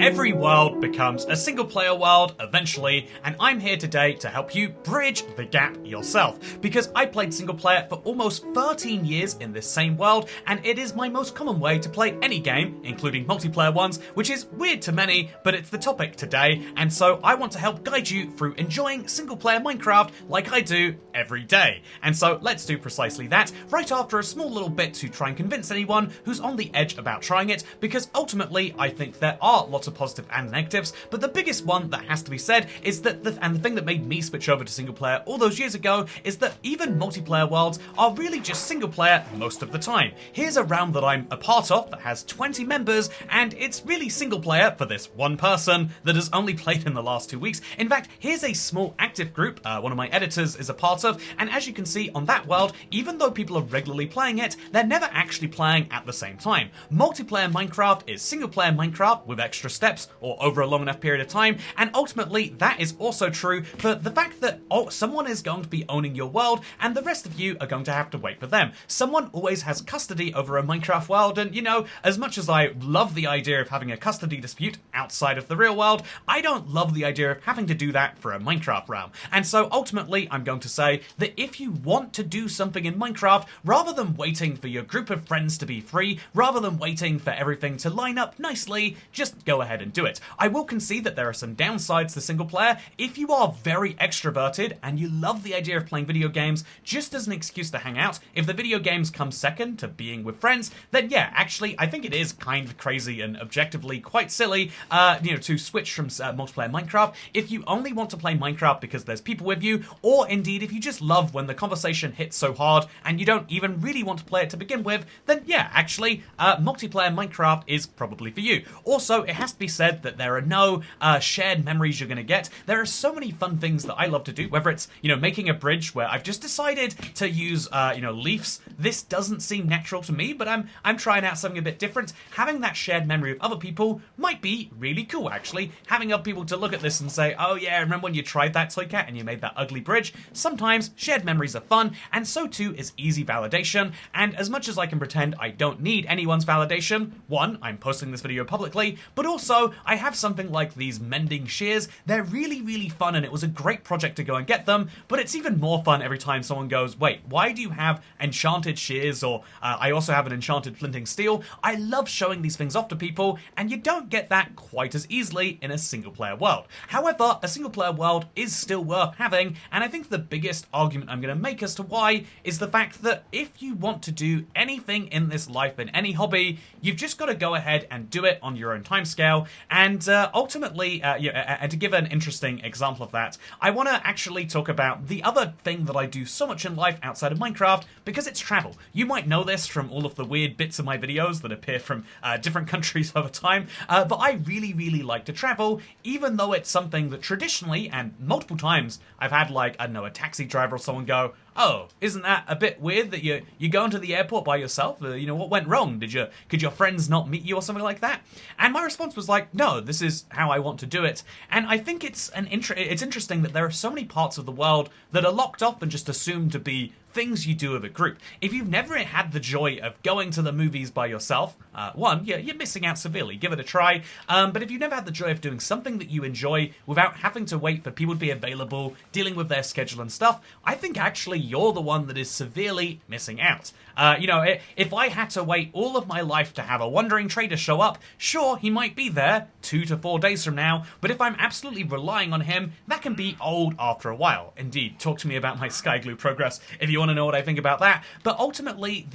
Every world becomes a single-player world eventually, and I'm here today to help you bridge the gap yourself, because I played single-player for almost 13 years in this same world, and it is my most common way to play any game, including multiplayer ones, which is weird to many, but it's the topic today, and so I want to help guide you through enjoying single-player Minecraft like I do every day. And so let's do precisely that, right after a small little bit to try and convince anyone who's on the edge about trying it, because ultimately I think there are lots of positive and negatives, but the biggest one that has to be said is that the thing that made me switch over to single player all those years ago is that even multiplayer worlds are really just single player most of the time. Here's a round that I'm a part of that has 20 members, and it's really single player for this one person that has only played in the last 2 weeks. In fact, here's a small active group one of my editors is a part of, and as you can see on that world, even though people are regularly playing it, they're never actually playing at the same time. Multiplayer Minecraft is single player Minecraft with extra steps or over a long enough period of time, and ultimately that is also true for the fact that someone is going to be owning your world and the rest of you are going to have to wait for them. Someone always has custody over a Minecraft world, and you know, as much as I love the idea of having a custody dispute outside of the real world, I don't love the idea of having to do that for a Minecraft realm. And so ultimately I'm going to say that if you want to do something in Minecraft, rather than waiting for your group of friends to be free, rather than waiting for everything to line up nicely, just go ahead and do it. I will concede that there are some downsides to single player. If you are very extroverted and you love the idea of playing video games just as an excuse to hang out, if the video games come second to being with friends, then yeah, actually I think it is kind of crazy and objectively quite silly to switch from multiplayer Minecraft. If you only want to play Minecraft because there's people with you, or indeed if you just love when the conversation hits so hard and you don't even really want to play it to begin with, then yeah, actually multiplayer Minecraft is probably for you. Also, it has to be said that there are no shared memories you're going to get. There are so many fun things that I love to do, whether it's, making a bridge where I've just decided to use, leaves. This doesn't seem natural to me, but I'm trying out something a bit different. Having that shared memory of other people might be really cool, actually. Having other people to look at this and say, oh yeah, remember when you tried that toy cat and you made that ugly bridge? Sometimes shared memories are fun, and so too is easy validation, and as much as I can pretend I don't need anyone's validation, one, I'm posting this video publicly, but also I have something like these mending shears. They're really, really fun, and it was a great project to go and get them, but it's even more fun every time someone goes, wait, why do you have enchanted shears, or I also have an enchanted flinting steel. I love showing these things off to people, and you don't get that quite as easily in a single player world. However, a single player world is still worth having, and I think the biggest argument I'm going to make as to why is the fact that if you want to do anything in this life, in any hobby, you've just got to go ahead and do it on your own timescale, and ultimately, and to give an interesting example of that, I want to actually talk about the other thing that I do so much in life outside of Minecraft, because it's travel. You might know this from all of the weird bits of my videos that appear from different countries over time, but I really, really like to travel, even though it's something that traditionally, and multiple times, I've had like, I don't know, a taxi driver or someone go, oh, isn't that a bit weird that you go into the airport by yourself? What went wrong? Could your friends not meet you or something like that? And my response was like, no, this is how I want to do it. And I think it's interesting that there are so many parts of the world that are locked off and just assumed to be things you do with a group. If you've never had the joy of going to the movies by yourself, one, you're missing out severely. Give it a try. But if you've never had the joy of doing something that you enjoy without having to wait for people to be available, dealing with their schedule and stuff, I think actually you're the one that is severely missing out. If I had to wait all of my life to have a wandering trader show up, sure, he might be there 2 to 4 days from now, but if I'm absolutely relying on him, that can be old after a while. Indeed, talk to me about my sky glue progress if you want to know what I think about that. But ultimately,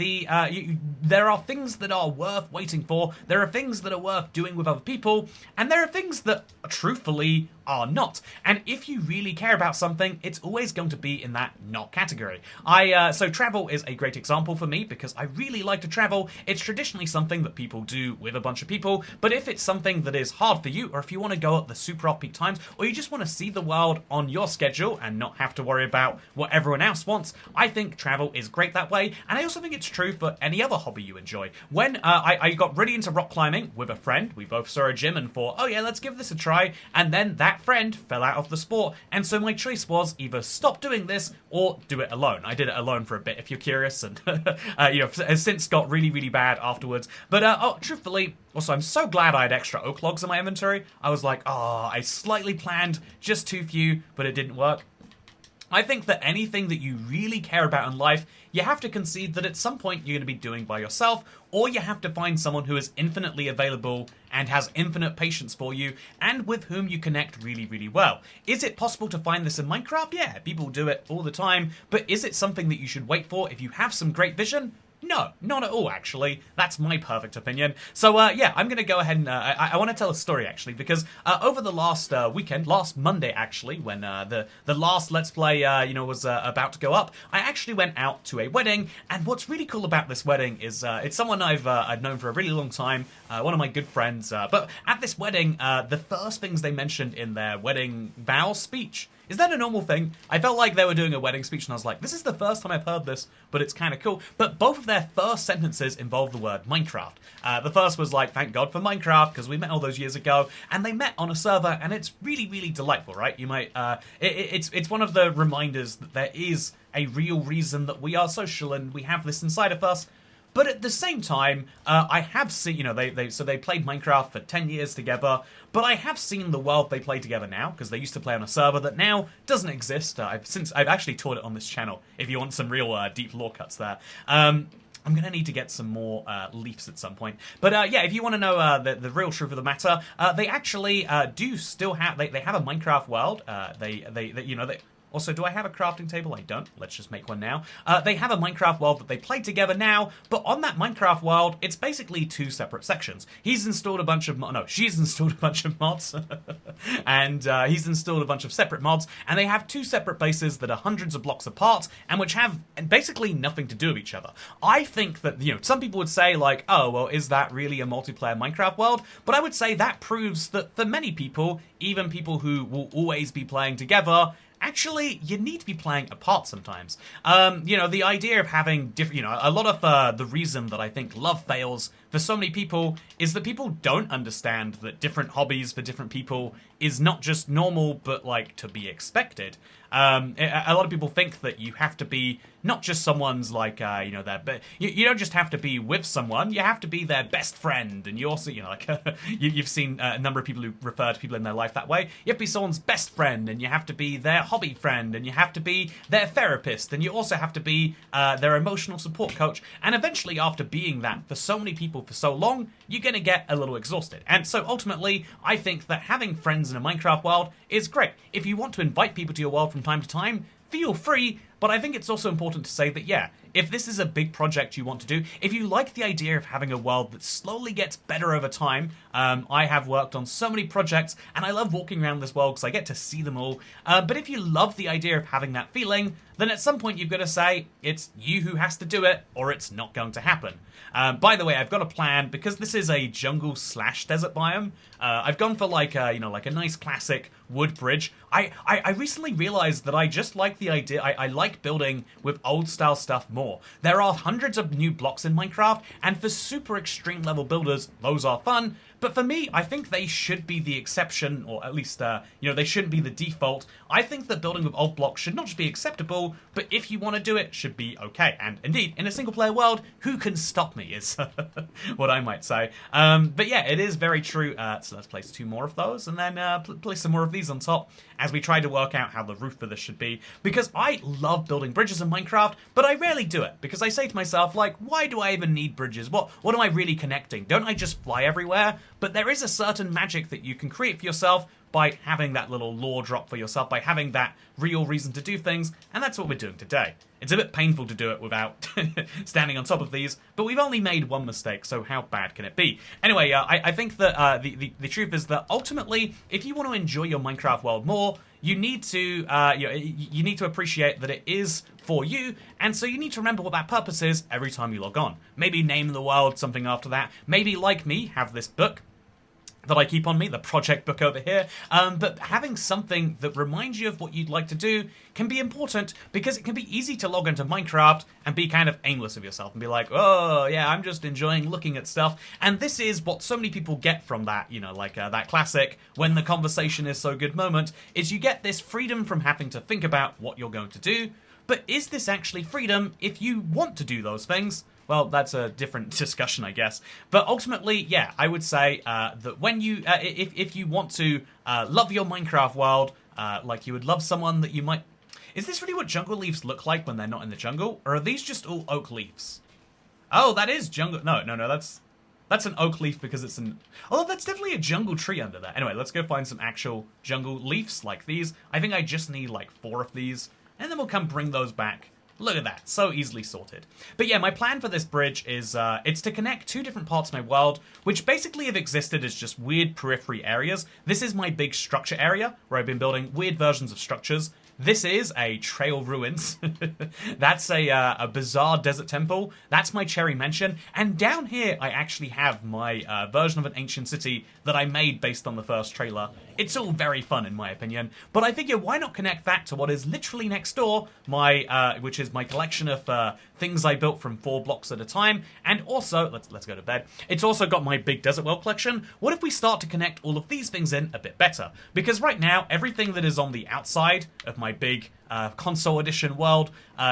there are things that are worth waiting for, there are things that are worth doing with other people, and there are things that, truthfully, are not. And if you really care about something, it's always going to be in that not category. So travel is a great example for me because I really like to travel. It's traditionally something that people do with a bunch of people, but if it's something that is hard for you, or if you want to go at the super off-peak times, or you just want to see the world on your schedule and not have to worry about what everyone else wants, I think think travel is great that way, and I also think it's true for any other hobby you enjoy. When I got really into rock climbing with a friend, we both saw a gym and thought, oh yeah, let's give this a try, and then that friend fell out of the sport, and so my choice was either stop doing this or do it alone. I did it alone for a bit, if you're curious, and has since got really, really bad afterwards. But truthfully, also, I'm so glad I had extra oak logs in my inventory. I was like, oh, I slightly planned just too few, but it didn't work. I think that anything that you really care about in life, you have to concede that at some point you're going to be doing by yourself, or you have to find someone who is infinitely available and has infinite patience for you, and with whom you connect really, really well. Is it possible to find this in Minecraft? Yeah, people do it all the time, but is it something that you should wait for if you have some great vision? No, not at all, actually. That's my perfect opinion. So, yeah, I'm going to go ahead and... I want to tell a story, actually, because over the last weekend, last Monday, actually, when the last Let's Play, was about to go up, I actually went out to a wedding, and what's really cool about this wedding is it's someone I've known for a really long time, one of my good friends, but at this wedding, the first things they mentioned in their wedding vow speech... Is that a normal thing? I felt like they were doing a wedding speech and I was like, this is the first time I've heard this, but it's kind of cool. But both of their first sentences involved the word Minecraft. The first was like, thank God for Minecraft, because we met all those years ago, and they met on a server, and it's really, really delightful, right? You might, it's one of the reminders that there is a real reason that we are social and we have this inside of us. But at the same time, I have seen, they played Minecraft for 10 years together, but I have seen the world they play together now, because they used to play on a server that now doesn't exist. I've actually taught it on this channel, if you want some real deep lore cuts there. I'm going to need to get some more leafs at some point. But yeah, if you want to know the real truth of the matter, they actually do still have, they have a Minecraft world. Also, do I have a crafting table? I don't. Let's just make one now. They have a Minecraft world that they play together now, but on that Minecraft world, it's basically two separate sections. He's installed a bunch of... she's installed a bunch of mods. And he's installed a bunch of separate mods, and they have two separate bases that are hundreds of blocks apart, and which have basically nothing to do with each other. I think that, some people would say, like, oh, well, is that really a multiplayer Minecraft world? But I would say that proves that for many people, even people who will always be playing together... Actually, you need to be playing apart sometimes. The idea of having different, a lot of the reason that I think love fails for so many people is that people don't understand that different hobbies for different people is not just normal, but like to be expected. A lot of people think that you have to be not just someone's like, but you don't just have to be with someone, you have to be their best friend. And you also, you've seen a number of people who refer to people in their life that way. You have to be someone's best friend, and you have to be their hobby friend, and you have to be their therapist, and you also have to be their emotional support coach. And eventually, after being that for so many people for so long, you're going to get a little exhausted. And so ultimately, I think that having friends in a Minecraft world is great. If you want to invite people to your world from time to time, feel free, but I think it's also important to say that, yeah, if this is a big project you want to do, if you like the idea of having a world that slowly gets better over time, I have worked on so many projects, and I love walking around this world because I get to see them all, but if you love the idea of having that feeling, then at some point you've got to say, it's you who has to do it, or it's not going to happen. By the way, I've got a plan, because this is a jungle/desert biome, I've gone for like a nice classic wood bridge. I recently realized that I just like the idea, I like building with old style stuff more. There are hundreds of new blocks in Minecraft, and for super extreme level builders, those are fun. But for me, I think they should be the exception, or at least, they shouldn't be the default. I think that building with old blocks should not just be acceptable, but if you want to do it, should be okay. And indeed, in a single-player world, who can stop me is what I might say. But yeah, it is very true. So let's place two more of those, and then place some more of these on top as we try to work out how the roof for this should be. Because I love building bridges in Minecraft, but I rarely do it. Because I say to myself, like, why do I even need bridges? What am I really connecting? Don't I just fly everywhere? But there is a certain magic that you can create for yourself by having that little lore drop for yourself, by having that real reason to do things, and that's what we're doing today. It's a bit painful to do it without standing on top of these, but we've only made one mistake, so how bad can it be? Anyway, I think that the truth is that ultimately, if you want to enjoy your Minecraft world more, you need to you need to appreciate that it is for you, and so you need to remember what that purpose is every time you log on. Maybe name the world something after that. Maybe, like me, have this book. that I keep on me, the project book over here, but having something that reminds you of what you'd like to do can be important because it can be easy to log into Minecraft and be kind of aimless of yourself and be like, oh yeah, I'm just enjoying looking at stuff. And this is what so many people get from that, you know, like that classic when the conversation is so good moment, is you get this freedom from having to think about what you're going to do. But is this actually freedom if you want to do those things? Well, that's a different discussion, I guess. But ultimately, yeah, I would say that when you, if you want to love your Minecraft world, like you would love someone that you might... Is this really what jungle leaves look like when they're not in the jungle? Or are these just all oak leaves? Oh, that is jungle... No, that's an oak leaf because it's an... Oh, that's definitely a jungle tree under there. Anyway, let's go find some actual jungle leaves like these. I think I just need like 4 of these. And then we'll come bring those back. Look at that, so easily sorted. But yeah, my plan for this bridge is it's to connect 2 different parts of my world, which basically have existed as just weird periphery areas. This is my big structure area, where I've been building weird versions of structures. This is a trail ruins. That's a bizarre desert temple. That's my cherry mansion. And down here, I actually have my version of an ancient city that I made based on the first trailer. It's all very fun, in my opinion. But I figure, why not connect that to what is literally next door, which is my collection of things I built from 4 blocks at a time. And also, let's go to bed. It's also got my big desert world collection. What if we start to connect all of these things in a bit better? Because right now, everything that is on the outside of my big console edition world,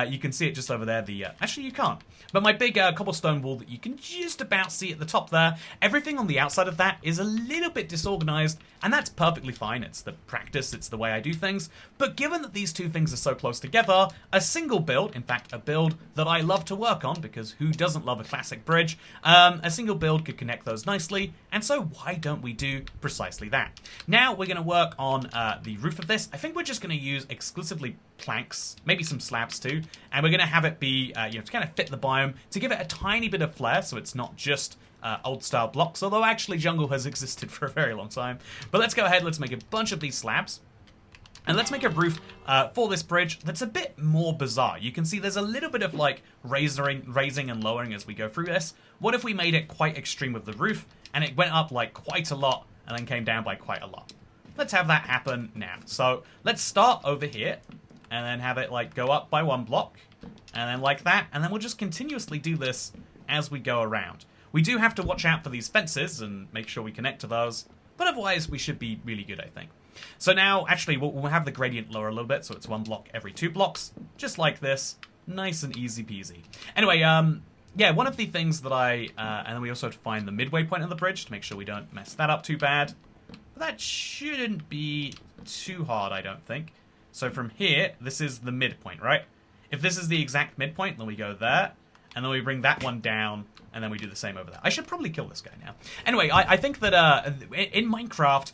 you can see it just over there. Actually, you can't. But my big cobblestone wall that you can just about see at the top there, everything on the outside of that is a little bit disorganized, and that's perfectly fine. It's the practice, it's the way I do things. But given that these 2 things are so close together, a single build, in fact a build that I love to work on, because who doesn't love a classic bridge, a single build could connect those nicely, and so why don't we do precisely that? Now we're going to work on the roof of this. I think we're just going to use exclusively planks, maybe some slabs too, and we're going to have it be, to kind of fit the biome, to give it a tiny bit of flair, so it's not just old style blocks, although actually jungle has existed for a very long time. But let's go ahead, let's make a bunch of these slabs. And let's make a roof for this bridge that's a bit more bizarre. You can see there's a little bit of like raising and lowering as we go through this. What if we made it quite extreme with the roof, and it went up like quite a lot, and then came down by quite a lot? Let's have that happen now. So let's start over here, and then have it like go up by 1 block, and then like that, and then we'll just continuously do this as we go around. We do have to watch out for these fences and make sure we connect to those, but otherwise we should be really good, I think. So now, actually, we'll have the gradient lower a little bit, so it's 1 block every 2 blocks, just like this, nice and easy peasy. Anyway, yeah, one of the things that and then we also have to find the midway point of the bridge to make sure we don't mess that up too bad. But that shouldn't be too hard, I don't think. So from here, this is the midpoint, right? If this is the exact midpoint, then we go there, and then we bring that one down, and then we do the same over there. I should probably kill this guy now. Anyway, I think that in Minecraft,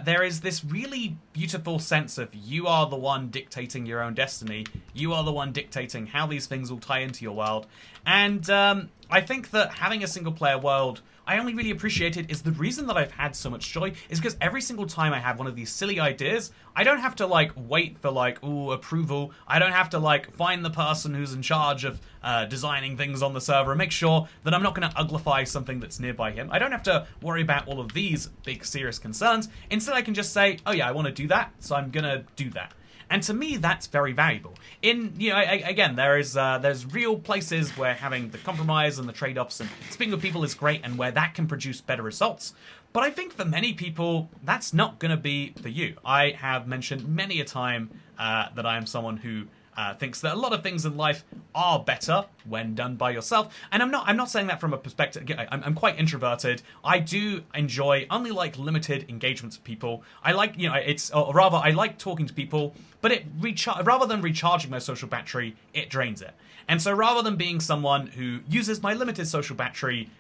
there is this really beautiful sense of you are the one dictating your own destiny. You are the one dictating how these things will tie into your world. And I think that having a single-player world, I only really appreciate it is the reason that I've had so much joy is because every single time I have one of these silly ideas, I don't have to like wait for like, ooh, approval. I don't have to like find the person who's in charge of designing things on the server and make sure that I'm not going to uglify something that's nearby him. I don't have to worry about all of these big serious concerns. Instead, I can just say, oh yeah, I want to do that, so I'm going to do that. And to me, that's very valuable. Again, there's real places where having the compromise and the trade-offs and speaking with people is great and where that can produce better results. But I think for many people, that's not going to be for you. I have mentioned many a time that I am someone who thinks that a lot of things in life are better when done by yourself. And I'm not saying that from a perspective, I'm quite introverted. I do enjoy only like limited engagements with people. I like, I like talking to people, but rather than recharging my social battery, it drains it. And so rather than being someone who uses my limited social battery,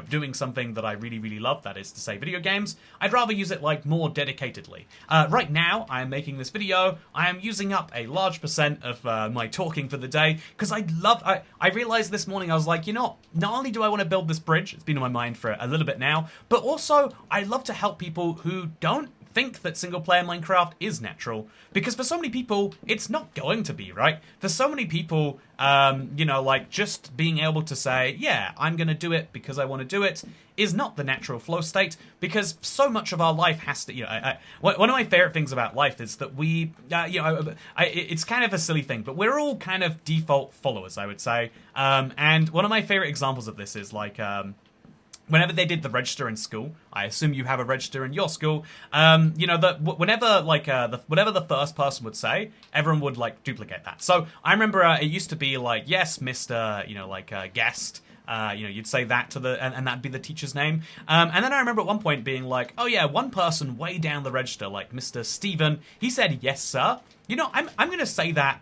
doing something that I really, really love, that is to say video games, I'd rather use it like more dedicatedly. Right now, I am making this video, I am using up a large percent of my talking for the day, because I realized this morning, I was like, not only do I want to build this bridge, it's been on my mind for a little bit now, but also I love to help people who don't think that single player Minecraft is natural, because for so many people it's not going to be, right? For so many people, you know, like just being able to say, yeah, I'm gonna do it because I want to do it is not the natural flow state, because so much of our life has to, you know, one of my favorite things about life is that we, you know, it's kind of a silly thing, but we're all kind of default followers, I would say, and one of my favorite examples of this is like, whenever they did the register in school, I assume you have a register in your school. You know that whenever like whatever the first person would say, everyone would like duplicate that. So I remember it used to be like, yes, Mr. You know, like guest. You know, you'd say that to the and that'd be the teacher's name. And then I remember at one point being like, oh yeah, one person way down the register, like Mr. Stephen, he said yes, sir. You know, I'm gonna say that.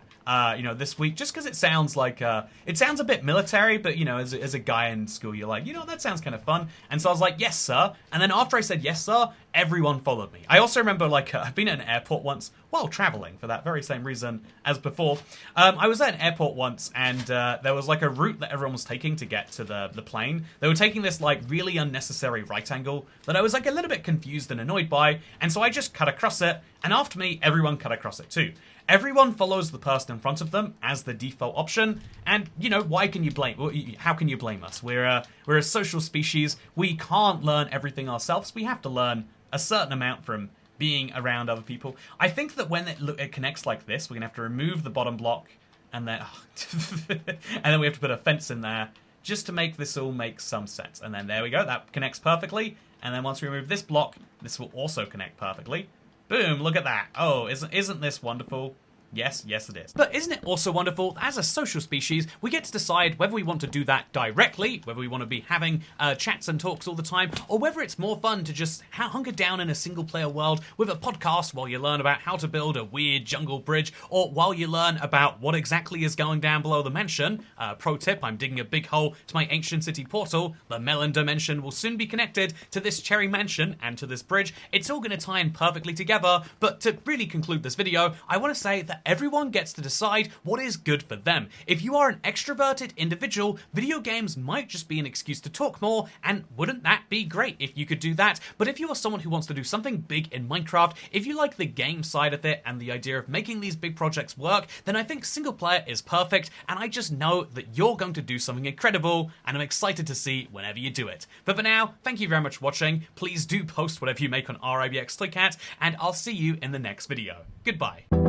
You know, this week, just because it sounds like, it sounds a bit military, but, you know, as a guy in school, you're like, you know, that sounds kind of fun. And so I was like, yes, sir. And then after I said yes, sir, everyone followed me. I also remember, like, I've been at an airport once while traveling for that very same reason as before. I was at an airport once, and there was, like, a route that everyone was taking to get to the plane. They were taking this, like, really unnecessary right angle that I was, like, a little bit confused and annoyed by, and so I just cut across it, and after me, everyone cut across it too. Everyone follows the person in front of them as the default option, and, you know, why can you blame, how can you blame us? We're a social species. We can't learn everything ourselves. We have to learn a certain amount from being around other people. I think that when it connects like this, we're going to have to remove the bottom block, and then, and then we have to put a fence in there, just to make this all make some sense. And then there we go, that connects perfectly, and then once we remove this block, this will also connect perfectly. Boom, look at that. Oh, isn't this wonderful? Yes, yes it is. But isn't it also wonderful that as a social species, we get to decide whether we want to do that directly, whether we want to be having chats and talks all the time, or whether it's more fun to just hunker down in a single-player world with a podcast while you learn about how to build a weird jungle bridge, or while you learn about what exactly is going down below the mansion. Pro tip, I'm digging a big hole to my ancient city portal. The melon dimension will soon be connected to this cherry mansion and to this bridge. It's all going to tie in perfectly together, but to really conclude this video, I want to say that everyone gets to decide what is good for them. If you are an extroverted individual, video games might just be an excuse to talk more, and wouldn't that be great if you could do that? But if you are someone who wants to do something big in Minecraft, if you like the game side of it and the idea of making these big projects work, then I think single player is perfect, and I just know that you're going to do something incredible, and I'm excited to see whenever you do it. But for now, thank you very much for watching. Please do post whatever you make on RIBX Toycat, and I'll see you in the next video. Goodbye.